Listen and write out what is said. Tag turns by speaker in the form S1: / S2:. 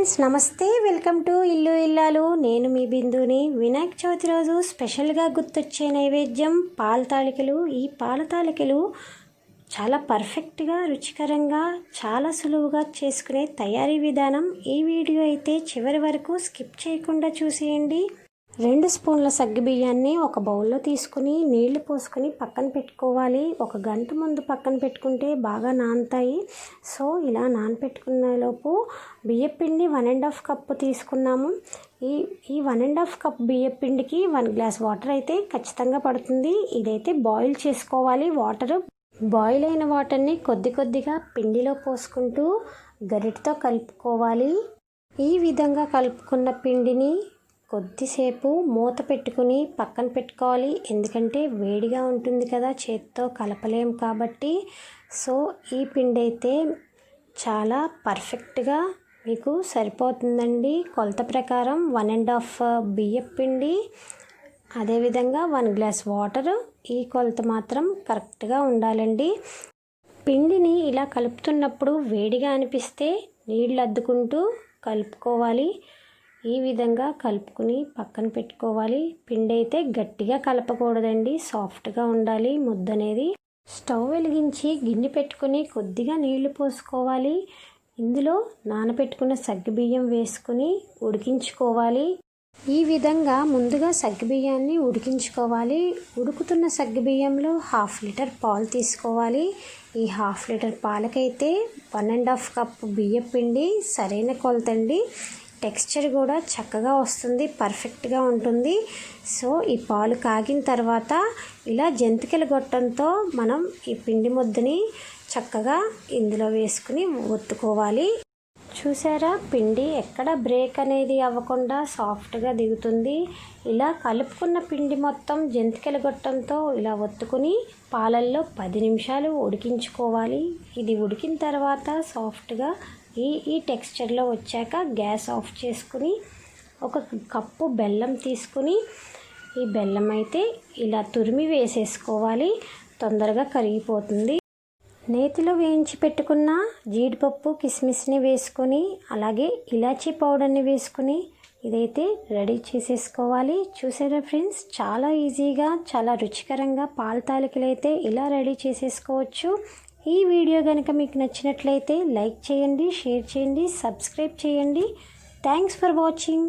S1: Friends నమస్తే, welcome to ఇల్లు ఇల్లాలు. నేను మీ బిందుని. వినాయక చవితి రోజు స్పెషల్గా గుర్తొచ్చే నైవేద్యం పాలతాళికలు. ఈ పాలతాళికలు చాలా పర్ఫెక్ట్గా, రుచికరంగా, చాలా సులువుగా చేసుకునే తయారీ విధానం. ఈ వీడియో అయితే చివరి వరకు స్కిప్ చేయకుండా చూసేయండి. 2 స్పూన్ల సగ్గుబియ్యాన్ని ఒక బౌల్లో తీసుకుని నీళ్లు పోసుకొని పక్కన పెట్టుకోవాలి. 1 గంట ముందు పక్కన పెట్టుకుంటే బాగా నానుతాయి. సో ఇలా నానపెట్టుకునేలోపు బియ్యపిండి 1.5 కప్పు తీసుకున్నాము. ఈ 1.5 కప్ బియ్యపిండికి 1 గ్లాస్ వాటర్ అయితే ఖచ్చితంగా పడుతుంది. ఇదైతే బాయిల్ చేసుకోవాలి. బాయిల్ అయిన వాటర్ని కొద్దిగా పిండిలో పోసుకుంటూ గరిటతో కలుపుకోవాలి. ఈ విధంగా కలుపుకున్న పిండిని కొద్దిసేపు మూత పెట్టుకుని పక్కన పెట్టుకోవాలి. ఎందుకంటే వేడిగా ఉంటుంది కదా, చేత్తో కలపలేం కాబట్టి. సో ఈ పిండి అయితే చాలా పర్ఫెక్ట్గా మీకు సరిపోతుందండి. కొలత ప్రకారం 1.5 బియ్యం పిండి, అదేవిధంగా 1 గ్లాస్ వాటర్. ఈ కొలత మాత్రం కరెక్ట్గా ఉండాలండి. పిండిని ఇలా కలుపుతున్నప్పుడు వేడిగా అనిపిస్తే నీళ్ళు అద్దుకుంటూ కలుపుకోవాలి. ఈ విధంగా కలుపుకుని పక్కన పెట్టుకోవాలి. పిండి అయితే గట్టిగా కలపకూడదండి, సాఫ్ట్గా ఉండాలి ముద్ద అనేది. స్టవ్ వెలిగించి గిన్నె పెట్టుకుని కొద్దిగా నీళ్లు పోసుకోవాలి. ఇందులో నానబెట్టుకున్న సగ్గుబియ్యం వేసుకుని ఉడికించుకోవాలి. ఈ విధంగా ముందుగా సగ్గుబియ్యాన్ని ఉడికించుకోవాలి. ఉడుకుతున్న సగ్గుబియ్యంలో 1/2 లీటర్ పాలు తీసుకోవాలి. ఈ 1/2 లీటర్ పాలకైతే 1.5 కప్పు బియ్యం పిండి సరైన కొలతండి. టెక్స్చర్ కూడా చక్కగా వస్తుంది, పర్ఫెక్ట్గా ఉంటుంది. సో ఈ పాలు కాగిన తర్వాత ఇలా జంతికల గొట్టంతో మనం ఈ పిండి ముద్దని చక్కగా ఇందులో వేసుకుని ఒత్తుకోవాలి. చూసారా, పిండి ఎక్కడ బ్రేక్ అనేది అవ్వకుండా సాఫ్ట్గా దిగుతుంది. ఇలా కలుపుకున్న పిండి మొత్తం జంతికల గొట్టంతో ఇలా ఒత్తుకుని పాలల్లో 10 నిమిషాలు ఉడికించుకోవాలి. ఇది ఉడికిన తర్వాత సాఫ్ట్గా ఈ టెక్స్చర్లో వచ్చాక గ్యాస్ ఆఫ్ చేసుకుని 1 కప్పు బెల్లం తీసుకుని ఈ బెల్లం అయితే ఇలా తురిమి వేసేసుకోవాలి. తొందరగా కరిగిపోతుంది. నేతిలో వేయించి పెట్టుకున్న జీడిపప్పు, కిస్మిస్ని వేసుకొని అలాగే ఇలాచీ పౌడర్ని వేసుకుని ఇదైతే రెడీ చేసేసుకోవాలి. చూసారా ఫ్రెండ్స్, చాలా ఈజీగా, చాలా రుచికరంగా పాలతాళికలు అయితే ఇలా రెడీ చేసేసుకోవచ్చు. ఈ వీడియో కనుక మీకు నచ్చినట్లయితే లైక్ చేయండి, షేర్ చేయండి, సబ్స్క్రైబ్ చేయండి. Thanks for watching.